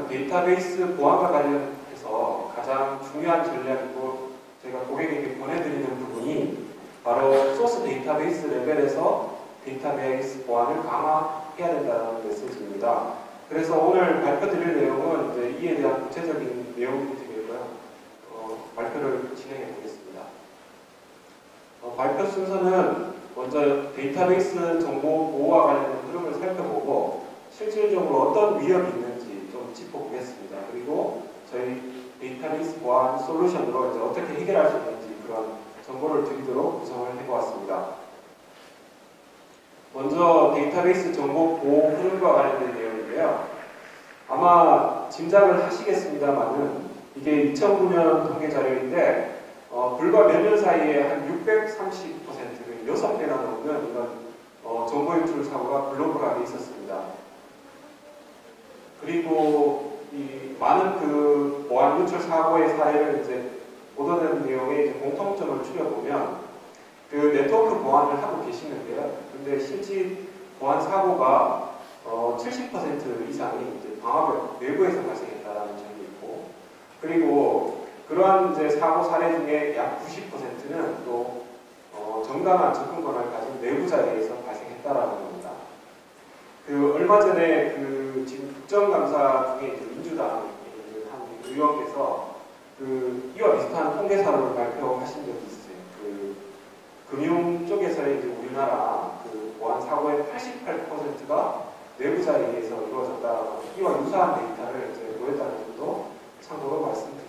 그 데이터베이스 보안과 관련해서 가장 중요한 전략이고 저희가 고객에게 보내드리는 부분이 바로 소스 데이터베이스 레벨에서 데이터베이스 보안을 강화해야 된다는 메시지입니다. 그래서 오늘 발표드릴 내용은 이제 이에 대한 구체적인 내용이 되겠고요. 발표를 진행해 보겠습니다. 발표 순서는 먼저 데이터베이스 정보 보호와 관련된 흐름을 살펴보고 실질적으로 어떤 위협이 있는지 좀 짚어보겠습니다. 그리고 저희 데이터베이스 보안 솔루션으로 이제 어떻게 해결할 수 있는지 그런 정보를 드리도록 구성을 해보았습니다. 먼저 데이터베이스 정보 보호 흐름과 관련된 내용인데요. 아마 짐작을 하시겠습니다만은 이게 2009년 통계 자료인데 불과 몇 년 사이에 한 630%, 6배나 넘는 이런 정보 유출 사고가 글로벌하게 있었습니다. 그리고 이 많은 그 보안 유출 사고의 사례를 이제 보도된 내용에 이제 공통점을 추려보면 그 네트워크 보안을 하고 계시는데요. 근데 실제 보안 사고가 70% 이상이 이제 방화벽 외부에서 발생했다라는 점이 있고, 그리고 그러한 이제 사고 사례 중에 약 90%는 또 정당한 접근 권한을 가진 내부 자리에서 발생했다라는 겁니다. 그 얼마 전에 그 지금 국정감사 중에 민주당에 있는 한 의원께서 그 이와 비슷한 통계사를 발표하신 적이 있어요. 그 금융 쪽에서의 이제 우리나라 그 보안 사고의 88%가 내부 자리에서 이루어졌다라고 이와 유사한 데이터를 이제 보였다는 점도 참고로 말씀드립니다.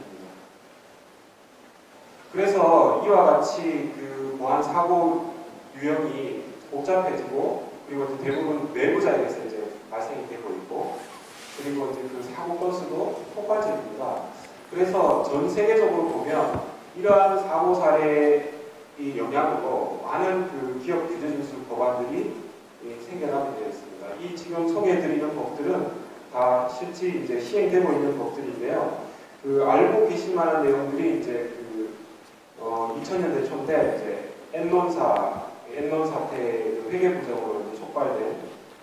그래서 이와 같이 그 보안 사고 유형이 복잡해지고 그리고 대부분 내부 자리에서 이제 발생이 되고 있고 그리고 이제 그 사고 건수도 폭발적입니다. 그래서 전 세계적으로 보면 이러한 사고 사례의 영향으로 많은 그 기업 규제 준수 법안들이 생겨나게 되어 있습니다. 이 지금 소개해드리는 법들은 다 실제 이제 시행되고 있는 법들인데요. 그 알고 계실 만한 내용들이 이제 그 2000년대 초인데 이제 엔론 사태 회계 부정으로 이제 촉발된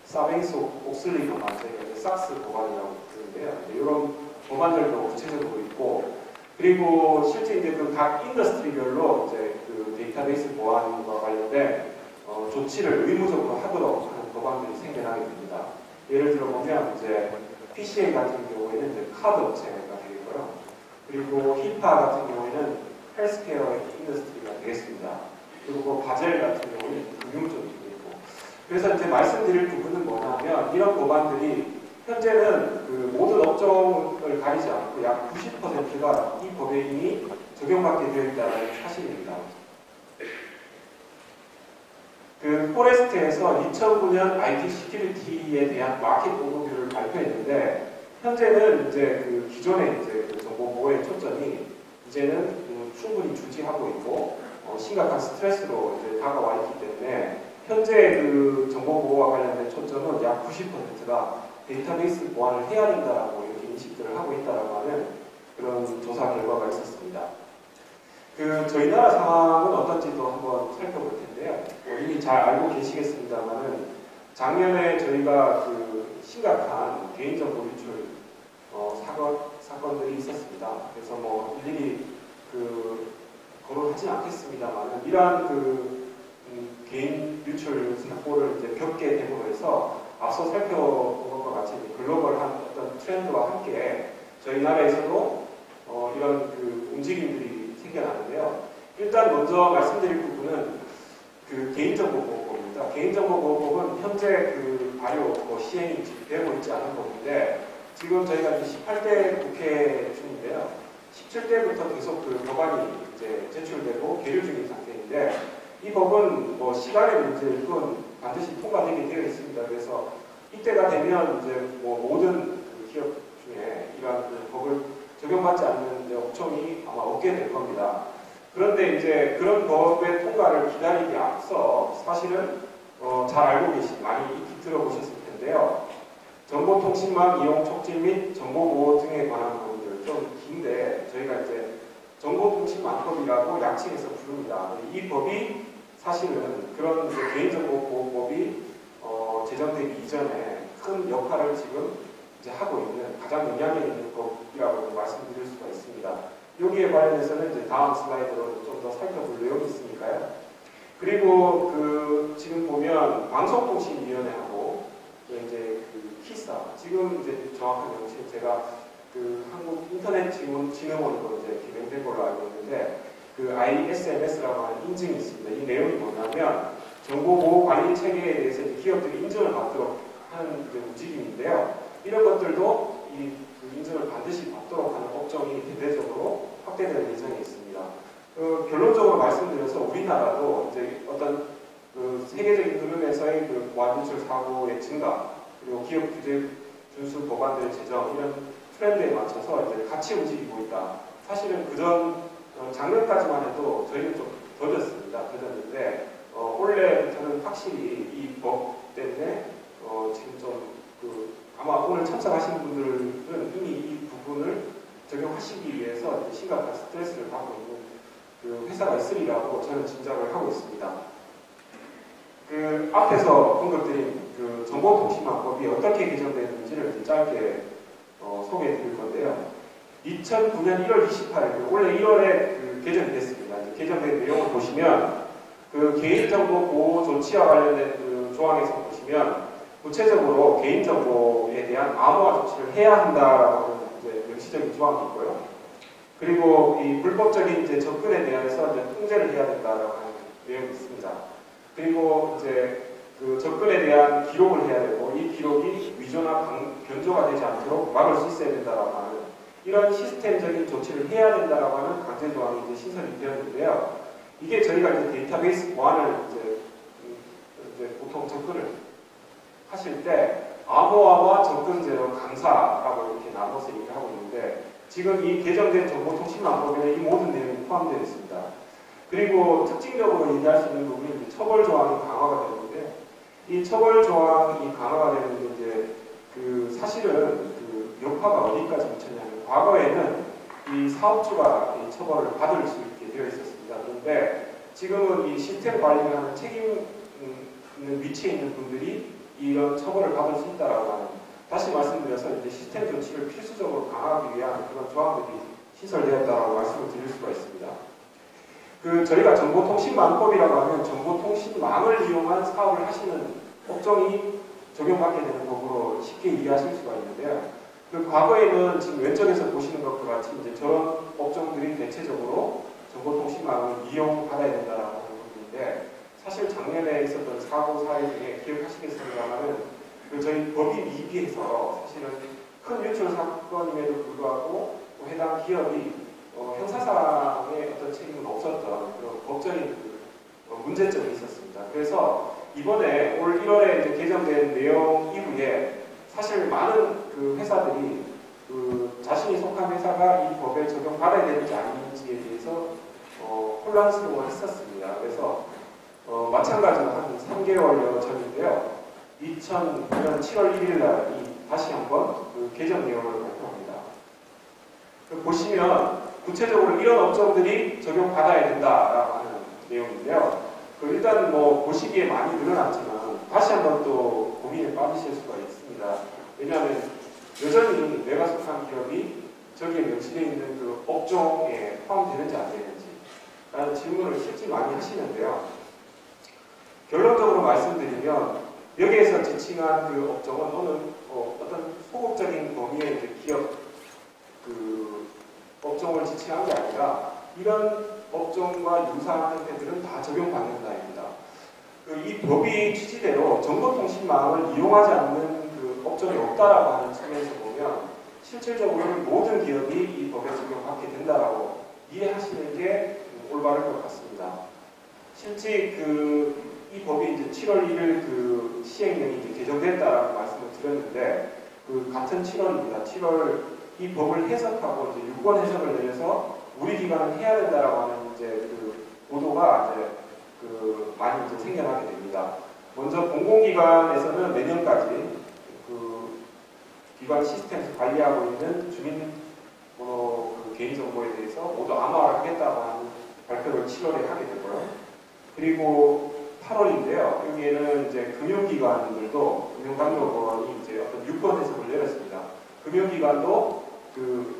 사뱅스 옥슬리 법안, 삭스 법안이라고 부르는데요. 이런 법안들도 구체적으로 있고, 그리고 실제 이제 그 각 인더스트리별로 이제 그 데이터베이스 보안과 관련된 조치를 의무적으로 하도록 하는 법안들이 생겨나게 됩니다. 예를 들어 보면 이제 PCA 같은 경우에는 이제 카드 업체가 되겠고요. 그리고 히파 같은 경우에는 헬스케어 인더스트리가 되겠습니다. 그리고 바젤 같은 경우는 금융 쪽이 되고. 그래서 이제 말씀드릴 부분은 뭐냐면 이런 법안들이 현재는 그 모든 업종을 가리지 않고 약 90%가 이 법에 이미 적용받게 되어 있다는 사실입니다. 그 포레스트에서 2009년 IT 시큐리티에 대한 마켓 오버뷰를 발표했는데 현재는 이제 그 기존의 이제 그 정보 보호의 초점이 이제는 충분히 주지하고 있고 심각한 스트레스로 이제 다가와 있기 때문에 현재 그 정보 보호와 관련된 초점은 약 90%가 데이터베이스 보안을 해야 된다라고 이렇게 인식들을 하고 있다라고 하는 그런 조사 결과가 있었습니다. 그 저희 나라 상황은 어떤지도 한번 살펴볼 텐데요. 이미 잘 알고 계시겠습니다만은 작년에 저희가 그 심각한 개인정보 유출 사건들이 있었습니다. 그래서 뭐 일일이 그 거론하진 않겠습니다만은 이러한 그 개인 유출 사고를 이제 겪게 되고 해서 앞서 살펴본 것과 같이 글로벌한 어떤 트렌드와 함께 저희 나라에서도 이런 그 움직임들이 생겨나는데요. 일단 먼저 말씀드릴 부분은 그 개인정보보호법입니다. 개인정보보호법은 현재 그 발효 시행이 되고 있지 않은 법인데 지금 저희가 18대 국회 중인데요. 17대부터 계속 그 법안이 이제 제출되고 계류 중인 상태인데 이 법은 뭐 시간의 문제일 뿐 반드시 통과되게 되어 있습니다. 그래서 이때가 되면 이제 뭐 모든 그 기업 중에 이러한 그 법을 적용받지 않는 업종이 아마 없게 될 겁니다. 그런데 이제 그런 법의 통과를 기다리기 앞서 사실은 잘 알고 많이 익히 들어보셨을 텐데요. 정보통신망 이용 촉진 및 정보보호 등에 관한 법들 좀 긴데 저희가 이제 정보통신망법이라고 약칭해서 부릅니다. 이 법이 사실은 그런 개인정보보호법이 제정되기 이전에 큰 역할을 지금 이제 하고 있는 가장 영향력 있는 법이라고 말씀드릴 수가 있습니다. 여기에 관련해서는 이제 다음 슬라이드로 좀 더 살펴볼 내용이 있으니까요. 그리고 지금 보면 방송통신위원회하고 이제 키사 지금 이제 정확한 명칭 제가 한국 인터넷진흥원으로 이제 개명된 걸로 알고 있는데 ISMS라고 하는 인증이 있습니다. 이 내용이 뭐냐면 정보보호관리 체계에 대해서 기업들이 인증을 받도록 하는 움직임인데요. 이런 것들도 이 인증을 반드시 받도록 하는 업종이 대대적으로 확대될 예정에 있습니다. 결론적으로 말씀드려서 우리나라도 이제 어떤 세계적인 흐름에서의 보안 유출 사고의 증가 그리고 기업 규제 준수 법안들 제정 이런 트렌드에 맞춰서 이제 같이 움직이고 있다. 사실은 그전 작년까지만 해도 저희는 좀 더뎠는데 올해부터는 확실히 이 법 때문에 지금 좀 아마 오늘 참석하신 분들은 이미 이 부분을 적용하시기 위해서 심각한 스트레스를 받고 있는 회사가 있으리라고 저는 짐작을 하고 있습니다. 앞에서 언급드린 정보통신망법이 어떻게 개정되는지를 짧게 소개해 드릴 건데요. 2009년 1월 28일, 올해 1월에 개정이 됐습니다. 개정된 내용을 보시면 개인정보 보호 조치와 관련된 조항에서 보시면 구체적으로 개인정보에 대한 암호화 조치를 해야 한다라고 하는 이제 명시적인 조항이 있고요. 그리고 이 불법적인 이제 접근에 대해서 이제 통제를 해야 된다라고 하는 내용이 있습니다. 그리고 이제 접근에 대한 기록을 해야 되고 이 기록이 위조나 변조가 되지 않도록 막을 수 있어야 된다라고 하는 이런 시스템적인 조치를 해야 된다라고 하는 강제 조항이 이제 신설이 되었는데요. 이게 저희가 이제 데이터베이스 보안을 이제 보통 접근을 하실 때 암호화와 접근 제로 강사라고 이렇게 나눠서 얘기를 하고 있는데 지금 이 개정된 정보통신망법에는 이 모든 내용이 포함되어 있습니다. 그리고 특징적으로 얘기할 수 있는 부분이 처벌 조항이 강화가 되는데 이 처벌 조항이 강화가 되는 이제 사실은 여파가 어디까지 미쳤냐면 과거에는 이 사업주가 이 처벌을 받을 수 있게 되어 있었습니다. 그런데 지금은 이 시스템 관리를 하는 책임 있는 위치에 있는 분들이 이런 처벌을 받을 수 있다라고 하는 다시 말씀드려서 이제 시스템 조치를 필수적으로 강화하기 위한 그런 조항들이 시설되었다라고 말씀을 드릴 수가 있습니다. 저희가 정보통신망법이라고 하면 정보통신망을 이용한 사업을 하시는 업종이 적용받게 되는 법으로 쉽게 이해하실 수가 있는데요. 과거에는 지금 왼쪽에서 보시는 것과 같이 이제 저런 업종들이 대체적으로 정보통신망을 이용받아야 된다라고 하는 부분인데 사실 작년에 있었던 사고 사례 중에 기억하시겠습니다만은 저희 법이 미비해서 사실은 큰 유출 사건임에도 불구하고 해당 기업이 형사상의 어떤 책임은 없었던 그런 법적인 문제점이 있었습니다. 그래서 이번에 올 1월에 이제 개정된 내용 이후에 사실 많은 회사들이 자신이 속한 회사가 이 법에 적용받아야 되는지 아닌지에 대해서 혼란스러워 했었습니다. 그래서 마찬가지로 한 3개월여 전인데요. 2009년 7월 1일 날 다시 한번 개정 내용을 발표합니다. 보시면 구체적으로 이런 업종들이 적용받아야 된다라고 하는 내용인데요. 일단 보시기에 많이 늘어났지만 다시 한번 또 고민에 빠지실 수가 있습니다. 왜냐하면 여전히 내가 속한 기업이 저기에 명시되어 있는 업종에 포함되는지 안 되는지 라는 질문을 실제 많이 하시는데요. 결론적으로 말씀드리면 여기에서 지칭한 업종은 어떤 소극적인 범위의 이제 기업 업종을 지칭한 게 아니라 이런 업종과 유사한 형태들은 다 적용받는다입니다. 이 법이 취지대로 정보통신망을 이용하지 않는 업종이 없다라고 하는 측면에서 보면 실질적으로는 모든 기업이 이 법에 적용받게 된다라고 이해하시는 게 올바를 것 같습니다. 실제 이 법이 이제 7월 1일 시행령이 이제 개정됐다라고 말씀을 드렸는데 같은 7월입니다. 7월 이 법을 해석하고 이제 유권 해석을 내려서 우리 기관은 해야 된다라고 하는 이제 보도가 이제 많이 이제 생겨나게 됩니다. 먼저 공공기관에서는 내년까지 기관 시스템에서 관리하고 있는 주민번호 개인정보에 대해서 모두 암호화를 하겠다고 하는 발표를 7월에 하게 되고요. 그리고 8월인데요. 여기에는 이제 금융기관들도 금융감독원이 이제 어떤 유권 해석을 내렸습니다. 금융기관도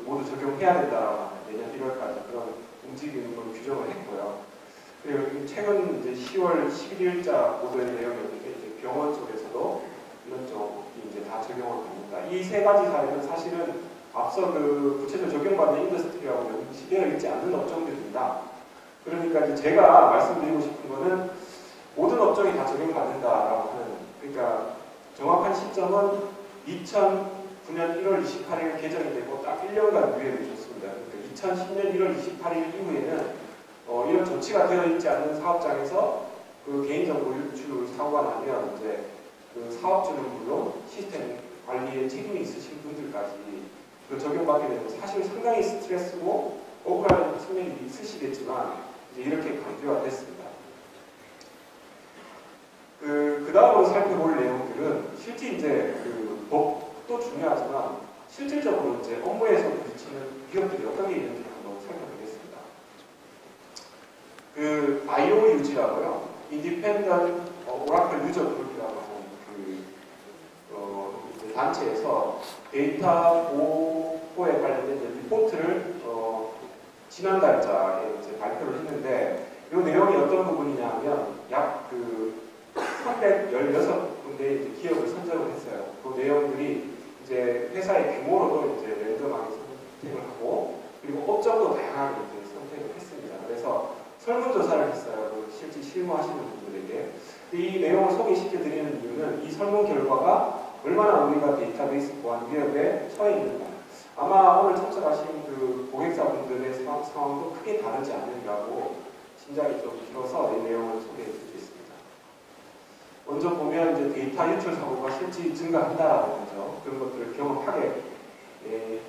모두 적용해야 된다라고 하는 내년 1월까지 그런 움직이는 걸 규정을 했고요. 그리고 최근 이제 10월 11일자 보도의 내용이었는데 이제 병원 쪽에서도 이런 쪽이 이제 다 적용을 합니다. 이 세 가지 사례는 사실은 앞서 구체적으로 적용받는 인더스트리하고 연계되어 있지 않는 업종들입니다. 그러니까 이제 제가 말씀드리고 싶은 거는 모든 업종이 다 적용받는다라고 하는, 그러니까 정확한 시점은 2009년 1월 28일 개정이 되고 딱 1년간 유예를 줬습니다. 그러니까 2010년 1월 28일 이후에는 이런 조치가 되어 있지 않는 사업장에서 개인정보 유출 사고가 나면 이제 사업주는 물론 시스템 관리에 책임이 있으신 분들까지 적용받게 되고 사실 상당히 스트레스고 억울한 측면이 있으시겠지만 이제 이렇게 강조가 됐습니다. 그 다음으로 살펴볼 내용들은 실제 이제 법도 중요하지만 실질적으로 이제 업무에서 부딪히는 기업들이 어떤 게 있는지 한번 살펴보겠습니다. IOUG라고요. Independent Oracle User Group이라고 하는 단체에서 데이터 보호에 관련된 리포트를 지난달자에 이제 발표를 했는데 이 내용이 어떤 부분이냐면 약 316군데의 기업을 선정을 했어요. 그 내용들이 이제 회사의 규모로도 이제 랜덤하게 선택을 하고 그리고 업종도 다양하게 이제 선택을 했습니다. 그래서 설문조사를 했어요. 실제 실무하시는 분들에게. 이 내용을 소개시켜 드리는 이유는 이 설문 결과가 얼마나 우리가 데이터베이스 보안 위협에 처해 있는가. 아마 오늘 참석하신 고객사분들의 상황도 크게 다르지 않는가고 심장이 좀 길어서 이 내용을 소개해 드리겠습니다. 먼저 보면 이제 데이터 유출 사고가 실제 증가한다라는 거죠. 그런 것들을 경험하게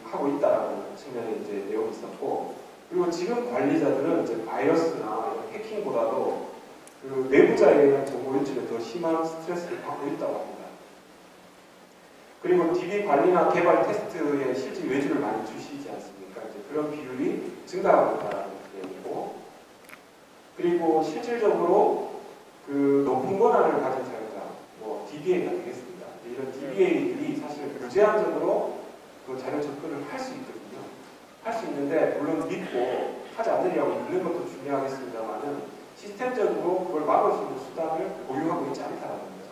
하고 있다라는 측면에 이제 내용이 있었고, 그리고 지금 관리자들은 이제 바이러스나 해킹보다도 내부자에 의한 정보 유출에 더 심한 스트레스를 받고 있다고 합니다. 그리고 DB 관리나 개발 테스트에 실제 외주를 많이 주시지 않습니까? 이제 그런 비율이 증가하고 있다는 내용이고, 그리고 실질적으로 높은 권한을 가진 사용자, DBA가 되겠습니다. 이런 DBA들이 사실 무제한적으로 자료 접근을 할 수 있거든요. 할 수 있는데 물론 믿고 하지 않으려고 있는 것도 중요하겠습니다만은 시스템적으로 그걸 막을 수 있는 수단을 보유하고 있지 않다라는 거죠.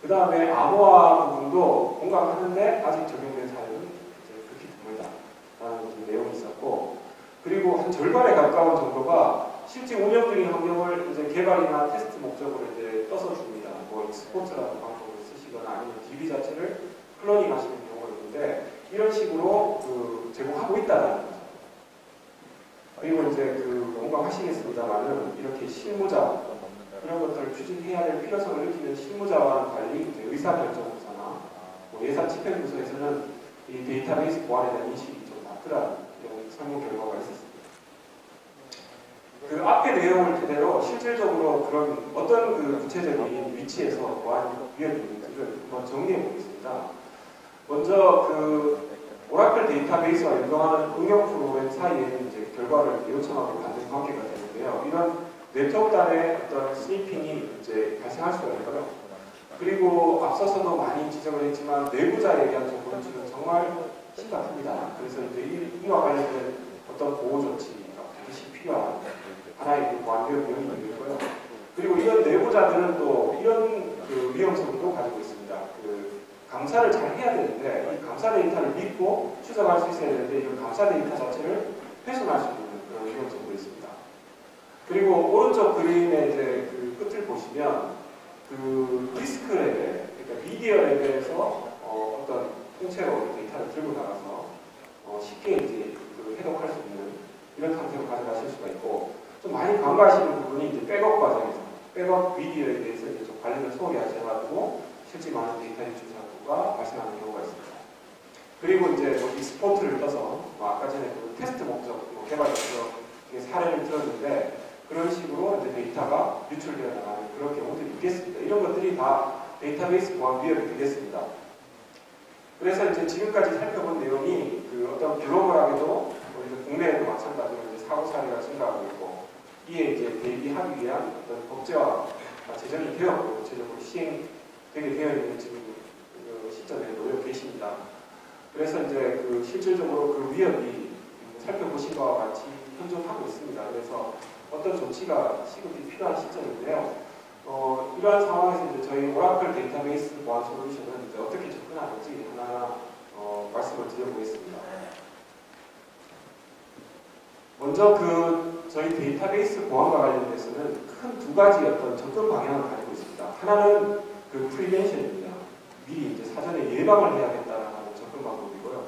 그 다음에 암호화 부분도 공감하는데 아직 적용된 사례는 그렇게 드물다라는 내용이 있었고, 그리고 한 절반에 가까운 정도가 실제 운영 중인 환경을 이제 개발이나 테스트 목적으로 이제 떠서 줍니다. 익스포트라는 방법을 쓰시거나 아니면 DB 자체를 클로닝 하시는 경우가 있는데 이런 식으로 제공하고 있다는 거죠. 그리고 이제 공감하시겠습니다만은 이렇게 실무자 이런 것들을 추진해야 될 필요성을 느끼는 실무자와는 달리 이제 의사결정부서나 예산 집행부서에서는 이 데이터베이스 보안에 대한 인식이 좀 낮더라는 이런 설문 결과가 있었습니다. 앞의 내용을 토대로 실질적으로 그런 어떤 구체적인 위치에서 보안 위협이 있는지를 한번 정리해 보겠습니다. 먼저 오라클 데이터베이스와 연동하는 응용 프로그램 사이에는 이제 결과를 요청하고 받는 관계가 되는데요. 이런 네트워크 간의 어떤 스니핑이 이제 발생할 수가 있고요. 그리고 앞서서도 많이 지적을 했지만 내부자에 대한 정보 유출은 정말 심각합니다. 그래서 이제 이와 관련된 어떤 보호 조치가 반드시 필요한 하나의 보안 위협 요인이 있고요. 그리고 이런 내부자들은 또 이런 위험성도 가지고 있습니다. 감사를 잘 해야 되는데 이 감사 데이터를 믿고 추적할 수 있어야 되는데 이 감사 데이터 자체를 훼손할 수 있는 그런 위험성도 있습니다. 그리고 오른쪽 그림의 이제 끝을 보시면 디스크 레벨, 그러니까 미디어 레벨에서 어떤 통째로 데이터를 들고 나가서 쉽게 이제 해독할 수 있는 이런 상태로 가져가실 수가 있고, 좀 많이 간과하시는 부분이 이제 백업 과정에서 백업 미디어에 대해서 이제 좀 관련을 소홀히 하셔가지고 실제 많은 데이터 유출 사고가 발생하는 경우가 있습니다. 그리고 이제 익스포트를 떠서 아까 전에 테스트 목적, 개발 목적 사례를 들었는데 그런 식으로 이제 데이터가 유출되어 나가는 그런 경우들이 있겠습니다. 이런 것들이 다 데이터베이스 보안 위협이 되겠습니다. 그래서 이제 지금까지 살펴본 내용이 어떤 글로벌하게도 국내에도 마찬가지로 이제 사고 사례가 증가하고 있고 이에 이제 대비하기 위한 어떤 법제화 제정이 되었고 구체적으로 시행되게 되어 있는 지금 시점에 놓여 계십니다. 그래서 이제 그 실질적으로 그 위협이 살펴보신 바와 같이 현존하고 있습니다. 그래서 어떤 조치가 시급히 필요한 시점인데요. 이러한 상황에서 이제 저희 오라클 데이터베이스 보안 솔루션은 이제 어떻게 접근하는지 하나하나 말씀을 드려보겠습니다. 먼저 저희 데이터베이스 보안과 관련해서는 큰 두 가지 어떤 접근 방향을 가지고 있습니다. 하나는 그 프리벤션입니다. 미리 이제 사전에 예방을 해야겠다는 접근 방법이고요.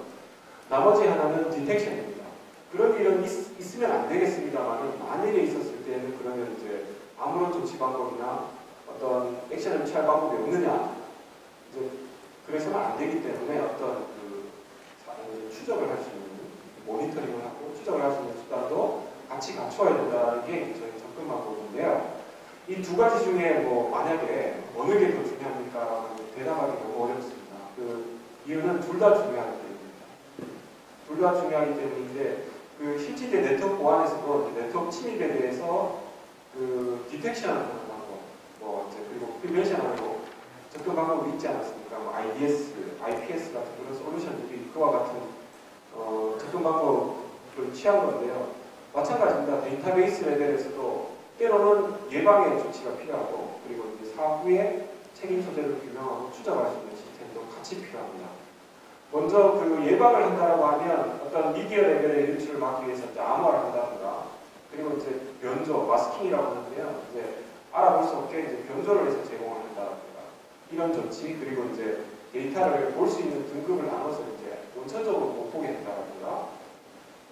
나머지 하나는 디텍션입니다. 그런 일은 있으면 안 되겠습니다만 만일에 있었을 때는 그러면 이제 아무런 조치 방법이나 어떤 액션을 취할 방법이 없느냐, 이제 그래서는 안 되기 때문에 어떤 추적을 할 수 있는 모니터링을 하고 추적을 할 수 있는 수단도 같이 갖춰야 된다는 게 저희 접근 방법인데요. 이 두 가지 중에 만약에 어느 게 더 중요합니까? 대답하기 너무 어렵습니다. 그 이유는 둘 다 중요하기 때문입니다. 둘 다 중요하기 때문인데 그 실제 네트워크 보안에서도 네트워크 침입에 대해서 그 디텍션하는 방법, 그리고 프리벤션하고 접근 방법이 있지 않았습니까? IDS, IPS 같은 그런 솔루션들이 그와 같은 접근 방법을 취한 건데요. 마찬가지입니다. 데이터베이스 레벨에서도 때로는 예방의 조치가 필요하고 그리고 이제 사후에 책임 소재를 규명하고 추적할 수 있는 시스템도 같이 필요합니다. 먼저 그 예방을 한다고 하면 어떤 미디어 레벨의 유출을 막기 위해서 이제 암호화를 한다든가 그리고 이제 변조, 마스킹이라고 하는데요. 이제 알아볼 수 없게 이제 변조를 해서 제공을 한다든가 이런 조치 그리고 이제 데이터를 볼 수 있는 등급을 나눠서 이제 원천적으로 못 보게 한다든가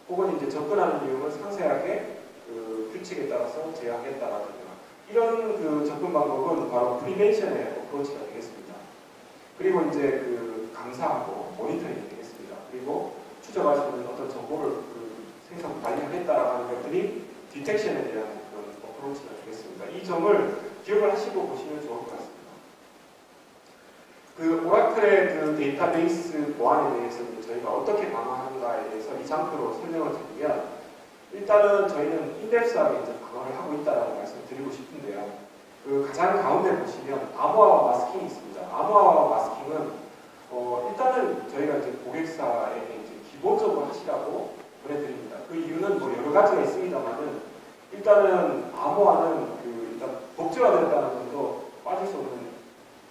혹은 이제 접근하는 내용을 상세하게 그 규칙에 따라서 제약했다라든가 이런 그 접근 방법은 바로 프리벤션의 어프로치가 되겠습니다. 그리고 이제 그 감사하고 모니터링이 되겠습니다. 그리고 추적할 수 있는 어떤 정보를 생성 발견했다라고 하는 것들이 디텍션에 대한 그런 어프로치가 되겠습니다. 이 점을 기억을 하시고 보시면 좋을 것 같습니다. 그 오라클의 그 데이터베이스 보안에 대해서 저희가 어떻게 방어하는가에 대해서 이 장표로 설명을 드리면 일단은 저희는 인덱스하게 이제 방어를 하고 있다라고 말씀드리고 싶은데요. 그 가장 가운데 보시면 암호화와 마스킹이 있습니다. 암호화와 마스킹은 일단은 저희가 이제 고객사에게 이제 기본적으로 하시라고 보내드립니다. 그 이유는 여러 가지가 있습니다만은 일단은 암호화는 일단 법제화됐다는 점도 빠질 수 없는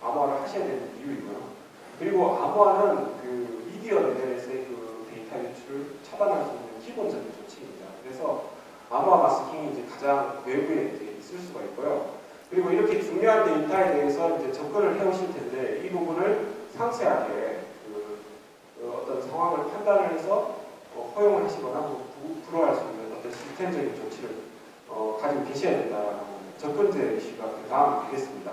암호화를 하셔야 되는 이유이고요. 그리고 암호화는 그 미디어 레벨에서의 그 데이터 유출을 차단할 수 있는 기본적인 조치입니다. 그래서 암호화 마스킹이 이제 가장 외부에 이제 있을 수가 있고요. 그리고 이렇게 중요한 데이터에 대해서 이제 접근을 해오실 텐데 이 부분을 상세하게 어떤 상황을 판단을 해서 허용을 하시거나 불허할 수 있는 어떤 시스템적인 조치를 가지고 계셔야 된다는 접근제 이슈가 그 다음 되겠습니다.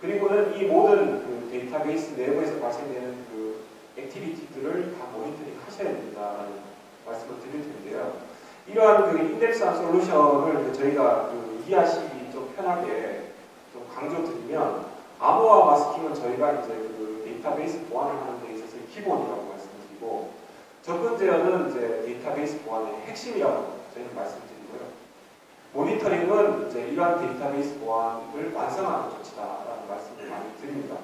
그리고는 이 모든 그 데이터베이스 내부에서 발생되는 그 액티비티들을 다 모니터링 하셔야 된다는 말씀을 드릴 텐데요. 이러한 그 인덱스한 솔루션을 저희가 이해하시기 좀 편하게 좀 강조드리면 암호화 마스킹은 저희가 이제 그 데이터베이스 보안을 하는 데 있어서의 기본이라고 말씀드리고 접근 제어는 이제 데이터베이스 보안의 핵심이라고 저희는 말씀드리고요. 모니터링은 이제 이러한 데이터베이스 보안을 완성하는 조치다라는 말씀을 많이 드립니다.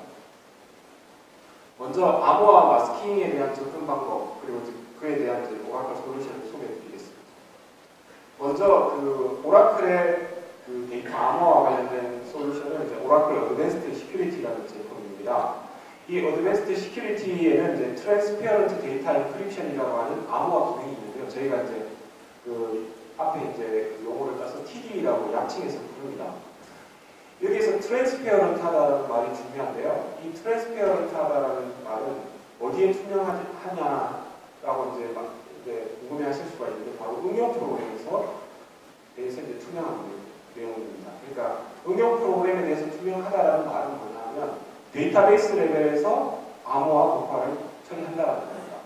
먼저 암호화 마스킹에 대한 접근 방법 그리고 그에 대한 이제 오라클 솔루션을 소개해드리겠습니다. 먼저 그 오라클의 그 데이터 암호화 관련된 솔루션은 이제 오라클 어드밴스드 시큐리티라는 제품입니다. 이 어드밴스드 시큐리티에는 이제 트랜스페어런트 데이터 인크립션이라고 하는 암호화 기능이 있는데요. 저희가 이제 그 앞에 이제 용어를 따서 TD라고 약칭해서 부릅니다. 여기에서 트랜스페어런트하다는 말이 중요한데요. 이 트랜스페어런트하다라는 말은 어디에 투명하냐라고 이제 궁금해하실 수가 있는데 바로 응용 프로그램에서 대해서 이제 투명한 내용입니다. 그러니까 응용 프로그램에 대해서 투명하다라는 말은 뭐냐면 데이터베이스 레벨에서 암호화 도파를 처리한다라는 겁니다.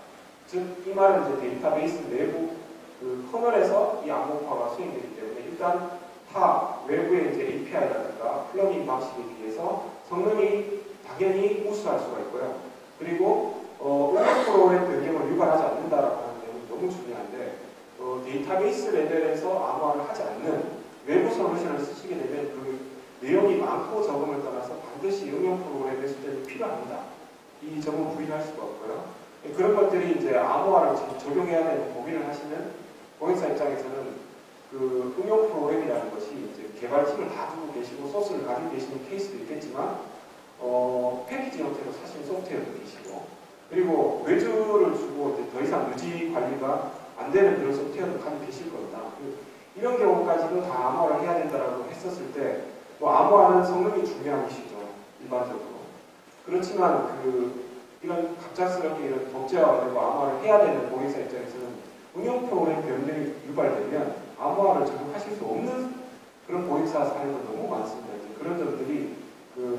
즉 이 말은 이제 데이터베이스 내부 그 커널에서 이 암호화가 수행되기 때문에 일단 타 외부의 이제 API라든가 플러깅 방식에 비해서 성능이 당연히 우수할 수가 있고요. 그리고 응용 프로그램 변경을 유발하지 않는다라고 하는 내용이 너무 중요한데 데이터베이스 레벨에서 암호화를 하지 않는 외부 솔루션을 쓰시게 되면 그 내용이 많고 적음을 떠나서 반드시 응용 프로그램의 수준이 필요합니다. 이 점은 부인할 수가 없고요. 그런 것들이 이제 암호화를 지금 적용해야 되는 고민을 하시는 고객사 입장에서는 그 응용 프로그램이라는 것이 이제 개발팀을 다 두고 계시고 소스를 가지고 계시는 케이스도 있겠지만 패키지 형태로 사실 소프트웨어도 계시고 그리고 외주를 주고 이제 더 이상 유지 관리가 안 되는 그런 소프트웨어도 가지고 계실 겁니다. 이런 경우까지도 다 암호화를 해야 된다라고 했었을 때 뭐 암호화는 성능이 중요한 이슈죠. 일반적으로. 그렇지만 이런 갑작스럽게 이런 복제화되고 암호화를 해야 되는 고객사 입장에서는 응용 프로그램 변경이 유발되면 암호화를 적용하실 수 없는 그런 고객사 사례도 너무 많습니다. 그런 점들이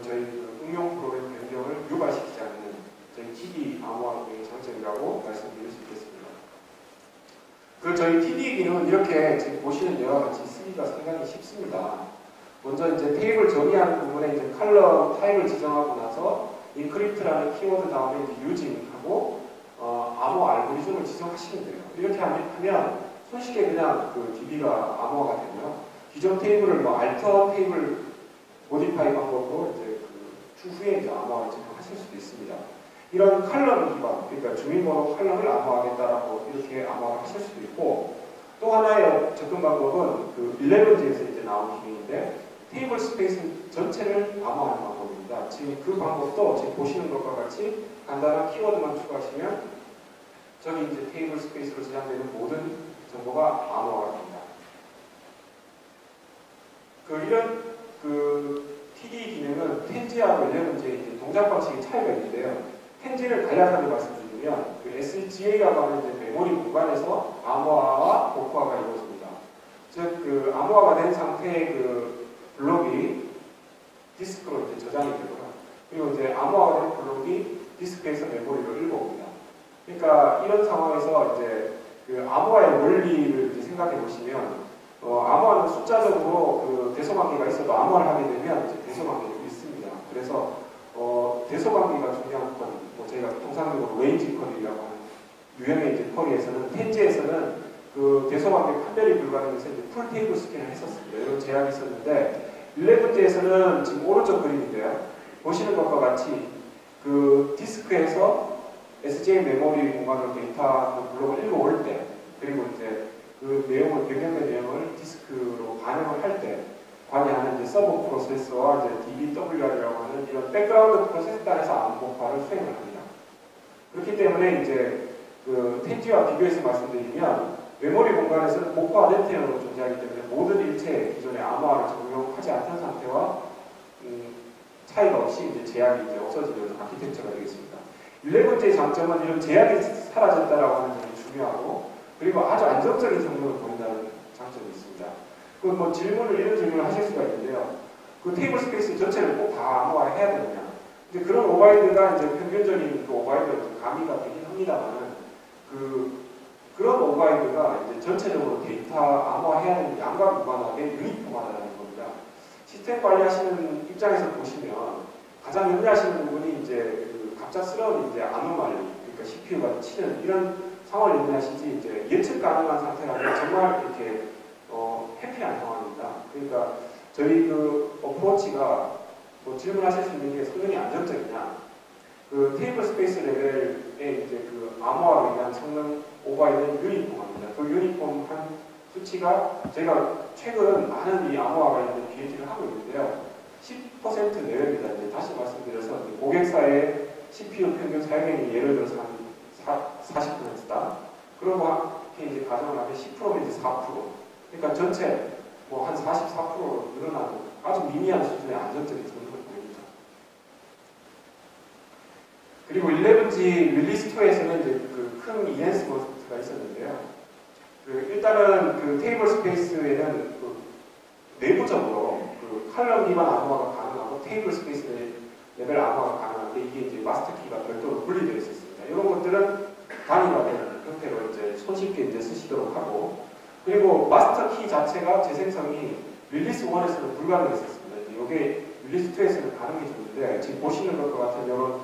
저희 응용 프로그램 변경을 유발시키지 않는 저희 TD 암호화 운영의 장점이라고 말씀드릴 수 있겠습니다. 저희 TD 기능은 이렇게 지금 보시는 여러 가지 쓰기가 상당히 쉽습니다. 먼저 이제 테이블 정의하는 부분에 이제 컬럼 타입을 지정하고 나서 인크립트라는 키워드 다음에 이제 유징하고 암호 알고리즘을 지정하시면 돼요. 이렇게 하면 손쉽게 그냥 DB가 암호화가 되고요. 기존 테이블을 알터 테이블 모디파이 방법으로 이제 추후에 이제 암호화를 적용하실 수도 있습니다. 이런 컬럼 기반, 그러니까 주민번호 컬럼을 암호화하겠다라고 이렇게 암호화를 하실 수도 있고 또 하나의 접근 방법은 11G에서 이제 나온 기능인데 테이블 스페이스 전체를 암호화하는 방법입니다. 지금 그 방법도 지금 보시는 것과 같이 간단한 키워드만 추가하시면 저기 이제 테이블 스페이스로 저장되는 모든 정보가 암호화가 됩니다. 이런 TD 기능은 텐지하고 11G의 동작 방식의 차이가 있는데요. 텐지를 간략하게 말씀드리면 SGA라고 하는 이제 메모리 공간에서 암호화와 복구화가 이루어집니다. 즉 암호화가 된 상태의 블록이 디스크로 이제 저장이 되고요. 그리고 이제 암호화가 된 블록이 디스크에서 메모리로 읽어옵니다. 그러니까 이런 상황에서 이제 암호화의 원리를 이제 생각해 보시면 암호화는 숫자적으로 대소관계가 있어도 암호화를 하게 되면 이제 대소관계가 있습니다. 그래서 대소관계가 중요한 건 저희가 통상적으로 웨이지 쿼리라고 하는 유형의 이제 쿼리에서는 텐지에서는 대소관계 판별이 불가능해서 이제 풀 테이블 스캔을 했었습니다. 이런 제약이 있었는데 11G에서는 지금 오른쪽 그림인데요. 보시는 것과 같이 디스크에서 SJ 메모리 공간으로 데이터 블록을 읽어올 때 그리고 이제 내용을 변경된 내용을 디스크로 반영을 할 때 관여하는 이제 서버 프로세서와 이제 DBWR이라고 하는 이런 백그라운드 프로세스 안에서 암호화를 수행을 합니다. 그렇기 때문에 이제 텐지와 비교해서 말씀드리면 메모리 공간에서는 복구화된 태형으로 존재하기 때문에 모든 일체에 기존의 암호화를 적용하지 않던 상태와 차이가 없이 이제 제약이 이제 없어지는 아키텍처가 되겠습니다. 11G의 장점은 이런 제약이 사라졌다라고 하는 점이 중요하고 그리고 아주 안정적인 성능을 보인다는 장점이 있습니다. 이런 질문을 하실 수가 있는데요. 테이블 스페이스 전체를 꼭 다 암호화를 해야 되느냐? 이제 그런 오버헤드가 이제 평균적인 오버헤드가 가미가 되긴 합니다만은 그런 오버헤드가 이제 전체적으로 데이터 암호화해야 하는 양과 무관하게 유니폼하다는 겁니다. 시스템 관리하시는 입장에서 보시면 가장 염려하시는 부분이 이제 갑작스러운 이제 아노말리, 그러니까 CPU가 치는 이런 상황을 염려하시지 이제 예측 가능한 상태라면 정말 이렇게 해피한 상황입니다. 그러니까 저희 어프로치가 질문하실 수 있는 게 성능이 안정적이냐? 테이블 스페이스 레벨의 이제 암호화로 인한 성능 오버헤드는 유니폼합니다. 유니폼한 수치가 저희가 최근 많은 이 암호화 관련된 PhD를 하고 있는데요. 10% 내외입니다. 이제 다시 말씀드려서 고객사의 CPU 평균 사용량이 예를 들어서 한 40%다. 그러고 이제 가정을 하면 10%면 이제 4%. 그러니까 전체 한 44%로 늘어나고 아주 미미한 수준의 안정적인 성능을 보입니다. 그리고 11G 릴리스 2에서는 이제 큰 이엔스먼트가 있었는데요. 일단은 테이블 스페이스에는 내부적으로 컬럼 기반 암호화가 가능하고 테이블 스페이스 레벨 암호화가 가능한데 이게 이제 마스터 키가 별도로 분리되어 있었습니다. 이런 것들은 단위화되는 형태로 이제 손쉽게 이제 쓰시도록 하고 그리고 마스터 키 자체가 재생성이 릴리스 1에서는 불가능했었습니다. 이게 릴리스 2에서는 가능해졌는데 지금 보시는 것과 같은 이런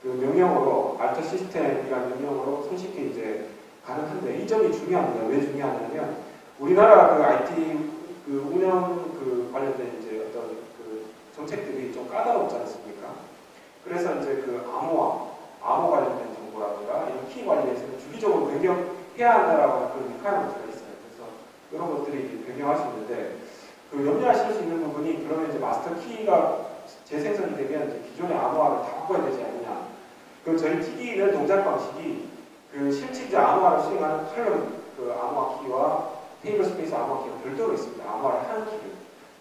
명령어로 알터 시스템이라는 명령어로 손쉽게 이제 가능한데 이 점이 중요합니다. 왜 중요하냐면 우리나라 IT 운영 관련된 이제 어떤 정책들이 좀 까다롭지 않습니까? 그래서 이제 암호 관련된 정보 정보라든가 이런 키 관리에서는 주기적으로 변경해야 한다라고 하는 그런 리퀘어먼트가 있어요. 그래서 이런 것들이 변경할 수 있는데 그 염려하실 수 있는 부분이 그러면 이제 마스터 키가 재생성이 되면 이제 기존의 암호화를 다 바꿔야 되지 않느냐. 그 저희 TD는 동작 방식이 그 실제 이제 암호화를 수행하는 컬럼 그 암호화 키와 테이블 스페이스 암호화 키가 별도로 있습니다. 암호화를 하는 키를.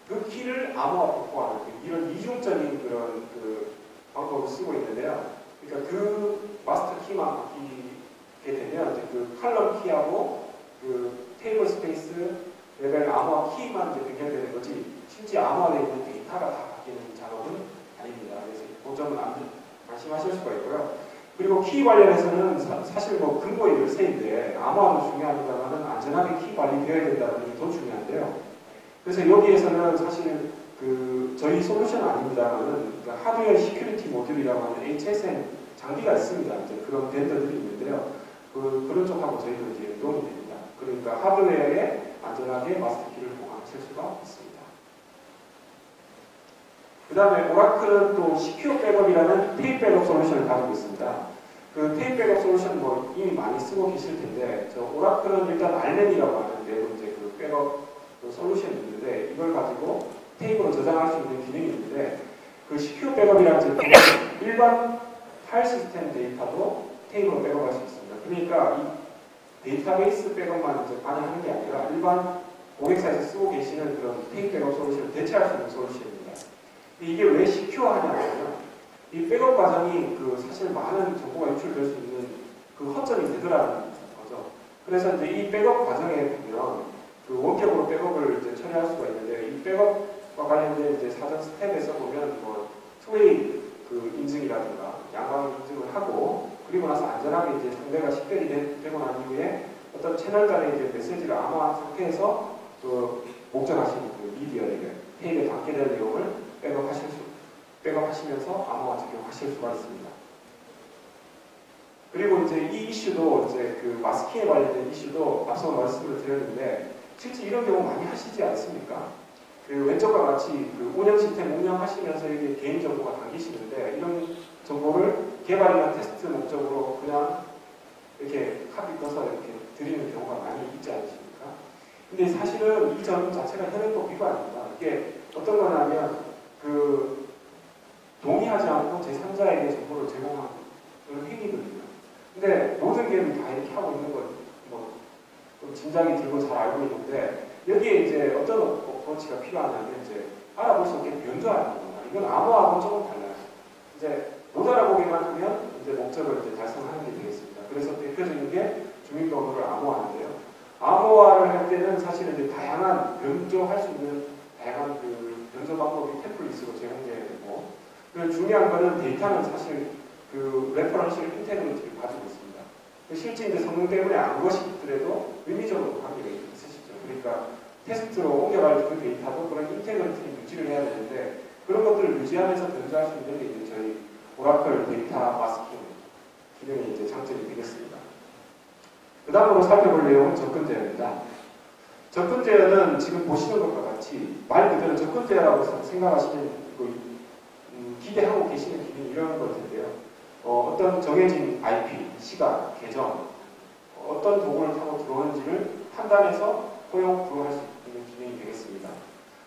그 키를 암호화 복구하는 이런 이중적인 그런 그 방법을 쓰고 있는데요. 그러니까 그 마스터 키만 바뀌게 되면 이제 그 컬럼 키하고 그 테이블 스페이스 레벨 암호화 키만 이제 변경되는 거지 실제 암호화되어 있는 데이터가 다 바뀌는 작업은 아닙니다. 그래서 그 점은 안심하실 수가 있고요. 그리고 키 관련해서는 사실 뭐 근거의 열쇠인데 암호화도 중요합니다만 안전하게 키 관리되어야 된다는 게 더 중요한데요. 그래서 여기에서는 사실 그 저희 솔루션은 아닙니다만은 그 하드웨어 시큐리티 모듈이라고 하는 HSM 장비가 있습니다. 이제 그런 벤더들이 있는데요. 그런 쪽하고 저희도 이제 연동이 됩니다. 그러니까 하드웨어에 안전하게 마스터키를 보관하실 수가 있습니다. 그 다음에 오라클은 또 시큐어 백업이라는 테이프 백업 솔루션을 가지고 있습니다. 그 테이프 백업 솔루션 뭐 이미 많이 쓰고 계실 텐데 저 오라클은 일단 RM이라고 하는 내부 이제 그 백업 그 솔루션이 있는데 이걸 가지고 테이프로 저장할 수 있는 기능이 있는데 그 시큐어 백업이라는 제품은 일반 파일 시스템 데이터도 테이프로 백업할 수 있습니다. 그러니까 이 데이터베이스 백업만 이제 반영하는 게 아니라 일반 고객사에서 쓰고 계시는 그런 테이프 백업 솔루션을 대체할 수 있는 솔루션입니다. 이게 왜 시큐어하냐면요. 이 백업 과정이 그 사실 많은 정보가 유출될 수 있는 그 허점이 되더라는 거죠. 그래서 이제 이 백업 과정에 보면 그 원격으로 백업을 이제 처리할 수가 있는데 이 백업과 관련된 이제 사전 스텝에서 보면 뭐 투웨이 그 인증이라든가 양방 인증을 하고 그리고 나서 안전하게 이제 상대가 식별이 되고 난 이후에 어떤 채널 간의 이제 메시지를 암호화한 상태에서 그 목전하시는 그 미디어에게 테이프에 담게 될 내용을 백업하시면서 암호화 적용하실 수가 있습니다. 그리고 이제 이 이슈도 이제 그 마스킹에 관련된 이슈도 앞서 말씀을 드렸는데 실제 이런 경우 많이 하시지 않습니까? 그 왼쪽과 같이 그 운영 시스템 운영하시면서 이렇게 개인 정보가 담기시는데 이런 정보를 개발이나 테스트 목적으로 그냥 이렇게 카드 떠서 이렇게 드리는 경우가 많이 있지 않으십니까? 근데 사실은 이 점 자체가 현행법 위반입니다. 이게 어떤 거냐면 그 동의하지 않고 제3자에게 정보를 제공하는 그런 행위거든요. 근데 모든 기업이 다 이렇게 하고 있는 건 좀 짐작이 들고 잘 알고 있는데 여기에 이제 어떤 어프로치가 필요하냐면 이제 알아볼 수 없게 변조하는 겁니다. 이건 암호하고 조금 달라요. 이제 못 알아보기만 하면 이제 목적을 이제 달성하는 게 되겠습니다. 그래서 대표적인 게 주민번호를 암호화하는데요. 암호화를 할 때는 사실은 이제 다양한 변조할 수 있는 다양한 그 변조 방법이 템플릿으로 제공되어야 되고 그리고 중요한 거는 데이터는 사실 그 레퍼런셜 인테그리티를 가지고 있습니다. 실제 이제 성능 때문에 안 것이더라도 의미적으로 관계가 있으시죠. 그러니까 테스트로 옮겨갈 그 데이터도 그런 인테그리티를 유지를 해야 되는데 그런 것들을 유지하면서 변조할 수 있는 게 이제 저희 오라클 데이터 마스킹 기능이 이제 장점이 되겠습니다. 그 다음으로 살펴볼 내용은 접근 제어입니다. 접근 제어는 지금 보시는 것과 같이 말 그대로 접근 제어라고 생각하시면 기대하고 계시는 기능이 이런 걸 텐데요. 어떤 정해진 IP, 시간, 계정, 어떤 도구를 타고 들어오는지를 판단해서 허용, 불허할 수 있는 기능이 되겠습니다.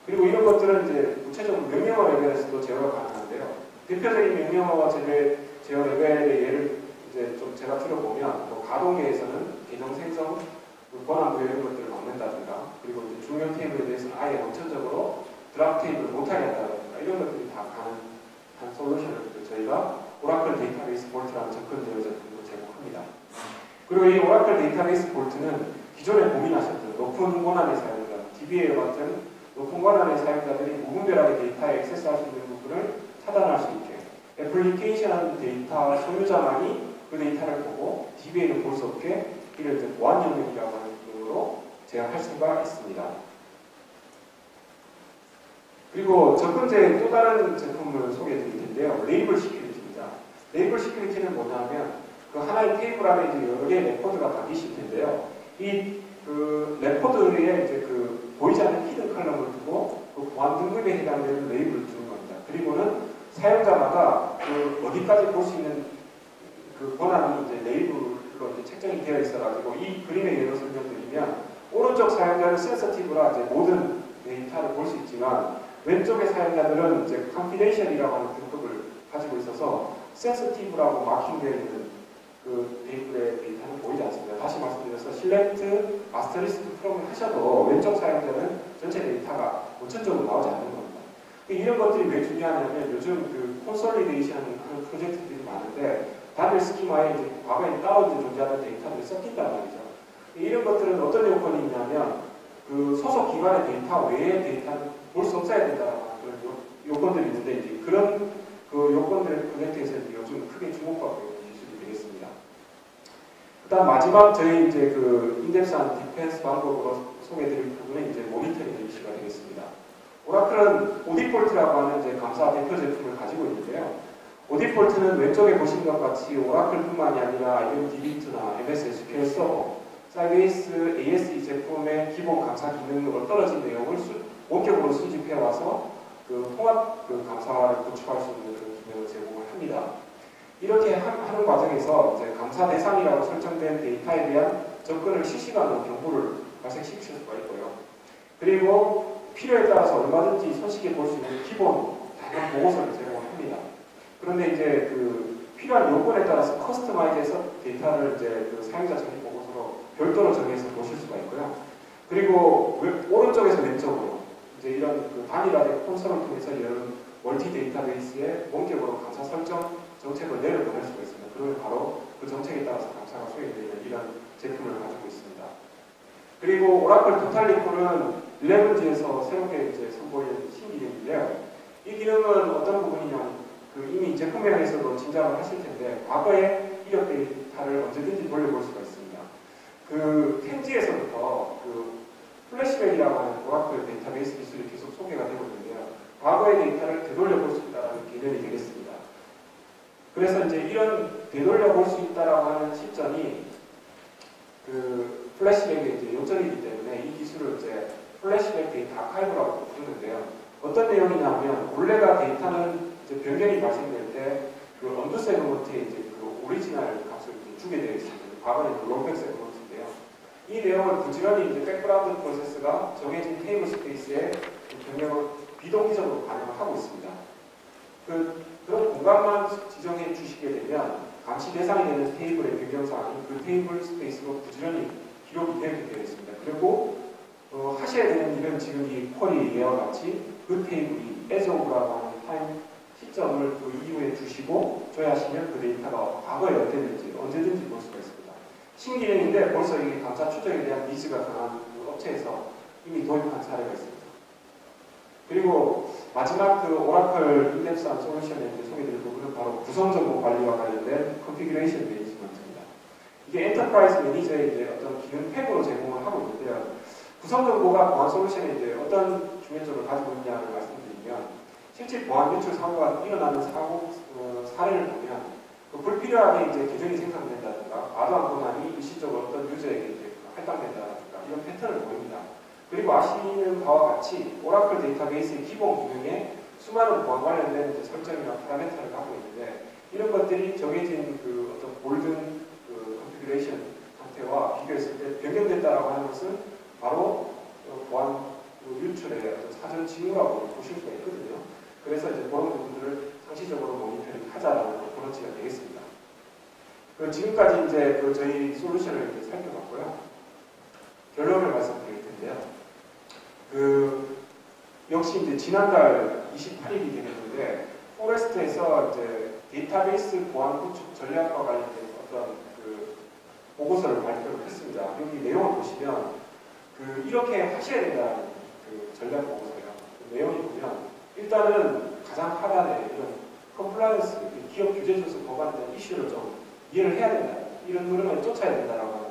그리고 이런 것들은 이제 구체적으로 명령어 레벨에서도 제어가 가능한데요. 대표적인 명령어와 제어 레벨의 예를 이제 좀 제가 들어보면 가동계에서는 계정 생성, 권한 부여 이런 것들을 막는다든가 그리고 이제 중요 테이블에 대해서는 아예 원천적으로 드랍 테이블을 못하게 한다든가 이런 것들이 다 가능한 솔루션을 저희가 오라클 데이터베이스 볼트라는 접근 제어 제품을 제공합니다. 그리고 이 오라클 데이터베이스 볼트는 기존에 고민하셨던 높은 권한의 사용자, DBA 같은 높은 권한의 사용자들이 무분별하게 데이터에 액세스할 수 있는 부분을 차단할 수 있게 애플리케이션 데이터 소유자만이 그 데이터를 보고 DBA를 볼 수 없게 이를 이제 보안 영역이라고 하는 기능으로 제어할 수가 있습니다. 그리고 접근제의 또 다른 제품을 소개해 드릴 텐데요. 레이블 시큐리티입니다. 레이블 시큐리티는 뭐냐면 그 하나의 테이블 안에 이제 여러 개의 레코드가 담기실 텐데요. 이 그 레코드에 이제 그 보이지 않는 히든 컬럼을 두고 그 보안 등급에 해당되는 레이블을 주는 겁니다. 그리고는 사용자마다 그 어디까지 볼 수 있는 그 권한이 이제 레이블로 이제 책정이 되어 있어가지고 이 그림의 예로 설명드리면 오른쪽 사용자는 센서티브라 이제 모든 데이터를 볼 수 있지만 왼쪽의 사용자들은 이제 컨피덴셜이라고 하는 등급을 가지고 있어서 센서티브라고 마킹되어 있는 그 테이블의 데이터는 보이지 않습니다. 다시 말씀드려서 실렉트 아스터리스크 프롬을 하셔도 왼쪽 사용자는 전체 데이터가 원천적으로 나오지 않는 겁니다. 이런 것들이 왜 중요하냐면 요즘 그 콘솔리데이션 하는 프로젝트들이 많은데 다들 스키마에 이제 과거에 따로 존재하는 데이터들을 섞인단 말이죠. 이런 것들은 어떤 요건이 있냐면 그 소속 기관의 데이터 외의 데이터는 볼 수 없어야 된다는 그런 요건들이 있는데 이제 그런 그 요건들의 프로젝트에서 요즘 크게 주목받고 있는 기술이 되겠습니다. 그다음 마지막 저희 이제 그 인덱스한 디펜스 방법으로 소개해드릴 부분은 이제 모니터링 이슈가 되겠습니다. 오라클은 오디폴트라고 하는 이제 감사 대표 제품을 가지고 있는데요. 오디폴트는 왼쪽에 보신 것 같이 오라클뿐만이 아니라 IBM DB2나 MS SQL 서버, 사이베이스 ASE 제품의 기본 감사 기능으로 떨어진 내용을 원격으로 수집해 와서 그 통합 그 감사를 구축할 수 있는 그런 기능을 제공을 합니다. 이렇게 하는 과정에서 이제 감사 대상이라고 설정된 데이터에 대한 접근을 실시간으로 경고를 발생시킬 수가 있고요. 그리고 필요에 따라서 얼마든지 손쉽게 볼 수 있는 기본 다양한 보고서를 제공을 합니다. 그런데 이제 그 필요한 요건에 따라서 커스터마이즈해서 데이터를 이제 그 사용자 전입 보고서로 별도로 정해서 보실 수가 있고요. 그리고 오른쪽에서 왼쪽으로 이제 이런 그 단일화된 콘솔을 통해서 이런 멀티 데이터베이스에 원격으로 감사 설정 정책을 내려보낼 수가 있습니다. 그러면 바로 그 정책에 따라서 감사가 수행되는 이런 제품을 가지고 있습니다. 그리고 오라클 토탈리콜은 11G에서 새롭게 이제 선보인 신기능인데요. 이 기능은 어떤 부분이냐면 그 이미 제품명에서도 짐작을 하실 텐데 과거의 이력 데이터를 언제든지 돌려볼 수가 있습니다. 그 10G에서부터 그 플래시백이라고 하는 오라클 데이터베이스 기술이 계속 소개가 되고 있는데요. 과거의 데이터를 되돌려볼 수 있다는 개념이 되겠습니다. 그래서 이제 이런 되돌려볼 수 있다라고 하는 시점이 그 플래시백의 이제 요점이기 때문에 이 기술을 이제 플래시백 데이터 아카이브라고 부르는데요. 어떤 내용이냐면 원래가 데이터는 이제 변경이 발생될 때 그 언두 세그먼트에 이제 그 오리지널 값을 이제 주게 되어 있습니다. 과거에는 롤백 세그먼트인데요. 이 내용을 부지런히 이제 백그라운드 프로세스가 정해진 테이블 스페이스에 변경을 비동기적으로 반영을 하고 있습니다. 그런 공간만 지정해 주시게 되면 감시 대상이 되는 테이블의 변경사항이 그 테이블 스페이스로 부지런히 기록이 되게 되어 있습니다. 그리고 하셔야 되는 일은 지금 이 쿼리 예와 같이 그 테이블이 asof라고 하는 타임 시점을 그 이후에 주시고 조회하시면 그 데이터가 과거에 어땠는지 언제든지 볼 수가 있습니다. 신기능인데 벌써 이 감사 추적에 대한 니즈가 강한 그 업체에서 이미 도입한 사례가 있습니다. 그리고 마지막 그 오라클 인덱스한 솔루션에 소개드릴 부분은 바로 구성정보 관리와 관련된 컨피규레이션 매니지먼트입니다. 이게 엔터프라이즈 매니저의 이제 어떤 기능 팩으로 제공을 하고 있는데요. 구성정보가 보안 솔루션에 이제 어떤 중요점을 가지고 있냐를 말씀드리면 실제 보안 유출 사고가 일어나는 사례를 보면 그 불필요하게 이제 계정이 생성된다든가 과도한 권한이 일시적으로 어떤 유저에게 이제 할당된다든가 이런 패턴을 보입니다. 그리고 아시는 바와 같이 오라클 데이터베이스의 기본 기능에 수많은 보안 관련된 이제 설정이나 파라미터를 갖고 있는데 이런 것들이 정해진 그 어떤 골든 그 컨피규레이션 상태와 비교했을 때 변경된다라고 하는 것은 바로 보안 유출의 어떤 사전 징후라고 보실 수가 있거든요. 그래서 이제 그런 부분들을 상시적으로 모니터링 하자라는 어프로치가 되겠습니다. 지금까지 이제 그 저희 솔루션을 이제 살펴봤고요. 결론을 말씀드릴 텐데요. 역시 이제 지난달 28일이 되겠는데, 포레스트에서 이제 데이터베이스 보안 구축 전략과 관련된 어떤 그 보고서를 발표를 했습니다. 여기 내용을 보시면, 이렇게 하셔야 된다는 그 전략 보고서예요. 그 내용이 보면, 일단은 가장 하단에 이런 컴플라이언스, 기업 규제 준수 법안에 이슈를 좀 이해를 해야 된다. 이런 흐름을 쫓아야 된다라고 하는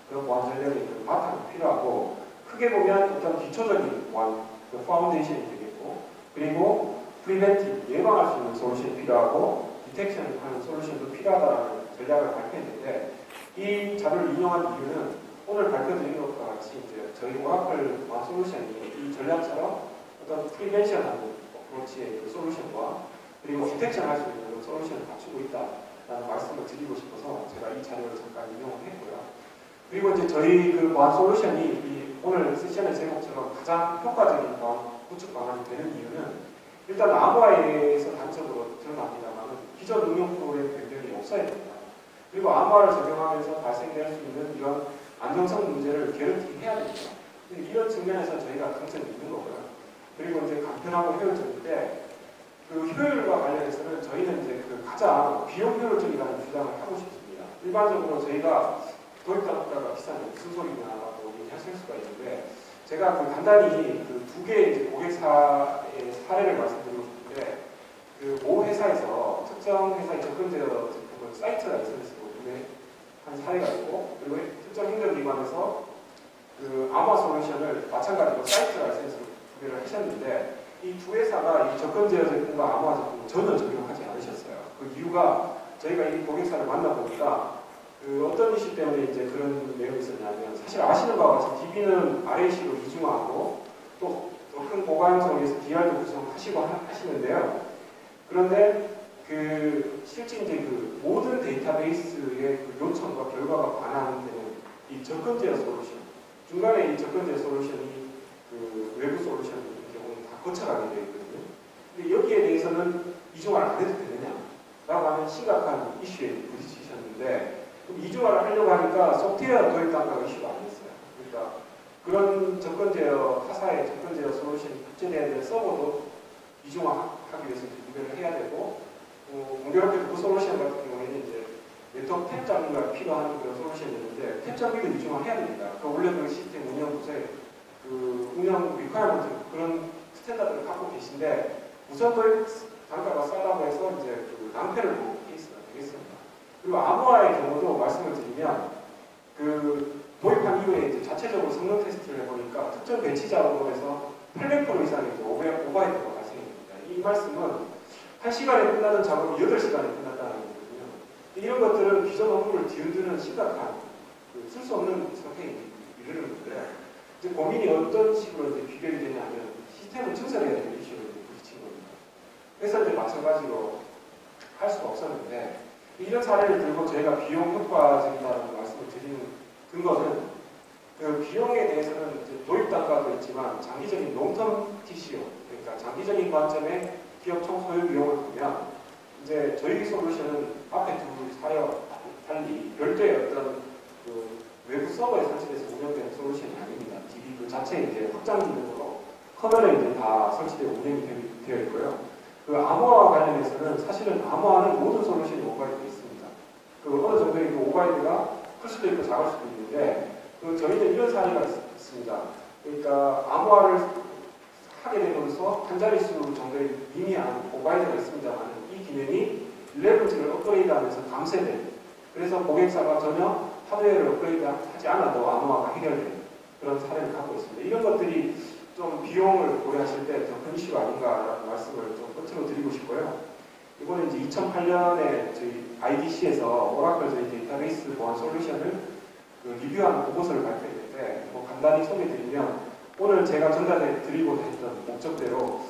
그런 보안 전략이 바탕이 필요하고, 크게 보면 어떤 기초적인 보안, 그 파운데이션이 되겠고, 그리고 프리벤티브, 예방할 수 있는 솔루션이 필요하고, 디텍션을 하는 솔루션도 필요하다는 전략을 발표했는데, 이 자료를 인용한 이유는 오늘 발표드린 것과 같이 이제 저희 오라클 보안 솔루션이 이 전략처럼 어떤 프리벤션하는 어프로치의 그 솔루션과 그리고 디텍션 할 수 있는 솔루션을 갖추고 있다. 라는 말씀을 드리고 싶어서 제가 이 자료를 잠깐 인용을 했고요. 그리고 이제 저희 그 보안 솔루션이 이 오늘 세션의 제목처럼 가장 효과적인 보안 구축 방안이 되는 이유는 일단 암호화에서 단적으로 드러납니다만 기존 응용 프로그램 변경이 없어야 됩니다. 그리고 암호화를 적용하면서 발생될 수 있는 이런 안정성 문제를 개런티해야 됩니다. 이런 측면에서 저희가 강점이 있는 거고요. 그리고 이제 간편하고 효율적인데 그 효율과 관련해서는 저희는 이제 그 가장 비용 효율적이라는 주장을 하고 싶습니다. 일반적으로 저희가 도입단가가 비싼데 무슨 소리냐라고 얘기하실 수가 있는데 제가 그 간단히 그 두 개의 이제 고객사의 사례를 말씀드리고 싶은데 그 모 회사에서 특정 회사에 접근되어 제품을 사이트 라이선스로 구매한 사례가 있고 그리고 특정 행정기관에서 그 암호화 솔루션을 마찬가지로 사이트 라이선스로 구매를 하셨는데 이 두 회사가 이 접근 제어 제품과 암호화 제품을 전혀 적용하지 않으셨어요. 그 이유가 저희가 이 고객사를 만나보니까 그 어떤 이슈 때문에 이제 그런 내용이 있었냐면 사실 아시는 바와 같이 DB는 RAC로 이중화하고 또 더 큰 고가 형성을 위해서 DR도 구성하시고 하시는데요. 그런데 그 실제 이제 그 모든 데이터베이스의 그 요청과 결과가 반환되는 이 접근 제어 솔루션 중간에 이 접근 제어 솔루션이 그 외부 솔루션의 경우는 다 거쳐가게 되어 있거든요. 근데 여기에 대해서는 이중화를 안 해도 되느냐라고 하는 심각한 이슈에 부딪히셨는데 이중화를 하려고 하니까 소프트웨어 도입 단가가 이슈가 아니었어요. 그러니까 그런 접근 제어, 타사의 접근 제어 솔루션이 탑재되어야 될 서버도 이중화하기 위해서 구매를 해야 되고, 공교롭게도 그 솔루션 같은 경우에는 이제 네트워크 탭 장비가 필요한 그런 솔루션이었는데, 탭 장비도 이중화해야 됩니다. 그 원래 그 시스템 운영부서에 그 운영 리퀘어먼트 그런 스탠다드를 갖고 계신데, 우선 도입 단가가 싸다고 해서 이제 그 낭패를 보는 케이스가 되겠습니다. 그리고 암호화의 경우도 말씀을 드리면 그 도입한 이후에 이제 자체적으로 성능 테스트를 해보니까 특정 배치 작업에서 800% 이상의 오버헤드가 발생합니다. 이 말씀은 1시간에 끝나는 작업이 8시간에 끝났다는 거거든요. 이런 것들은 기존 업무를 뒤흔드는 심각한 쓸 수 없는 상태에 이르는 건데 이제 고민이 어떤 식으로 이제 비결이 되냐면 시스템을 증설해야 되는 이슈로 부딪힌 겁니다. 그래서 이제 마찬가지로 할 수가 없었는데 이런 사례를 들고 저희가 비용 효과적이다라는 말씀을 드리는 근거는 그 비용에 대해서는 이제 도입 단가도 있지만 장기적인 롱텀 TCO 그러니까 장기적인 관점의 기업 총 소요 비용을 보면 이제 저희 솔루션은 앞에 두 사례와 달리 별도의 어떤 그 외부 서버에 설치돼서 운영되는 솔루션이 아닙니다. DB 그 자체에 이제 확장 기능으로 커널에 이제 다 설치되어 운영이 되어 있고요. 그 암호화와 관련해서는 사실은 암호화는 모든 솔루션이 오버라이드가 있습니다. 그 어느 정도의 그 오버라이드가 클 수도 있고 작을 수도 있는데 그 저희는 이런 사례가 있습니다. 그러니까 암호화를 하게 되면서 한 자릿수 정도의 미미한 오버라이드가 있습니다만 이 기능이 11를 업그레이드하면서 감쇄된 그래서 고객사가 전혀 하드웨어를 업그레이드하지 않아도 암호화가 해결된 그런 사례를 갖고 있습니다. 이런 것들이 좀 비용을 고려하실 때 더 큰 이슈가 아닌가라는 말씀을 좀 끝으로 드리고 싶고요. 이번에 이제 2008년에 저희 IDC에서 오라클 저희 데이터베이스 보안 솔루션을 그 리뷰하는 보고서를 발표했는데 뭐 간단히 소개드리면 오늘 제가 전달해 드리고 했던 목적대로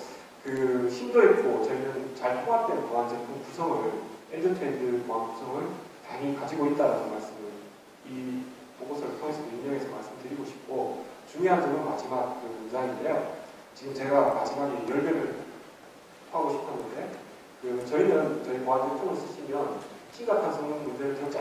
그 심도 있고 저희는 잘 통합된 보안 제품 구성을 엔드-투-엔드 보안 구성을 당연히 가지고 있다는 말씀을 이 보고서를 통해서 인용해서 말씀드리고 싶고 중요한 점은 마지막 그 문장인데요. 지금 제가 마지막에 열변을 하고 싶었는데 저희는 저희 보안 제품을 쓰시면 심각한 성능 문제를 겪지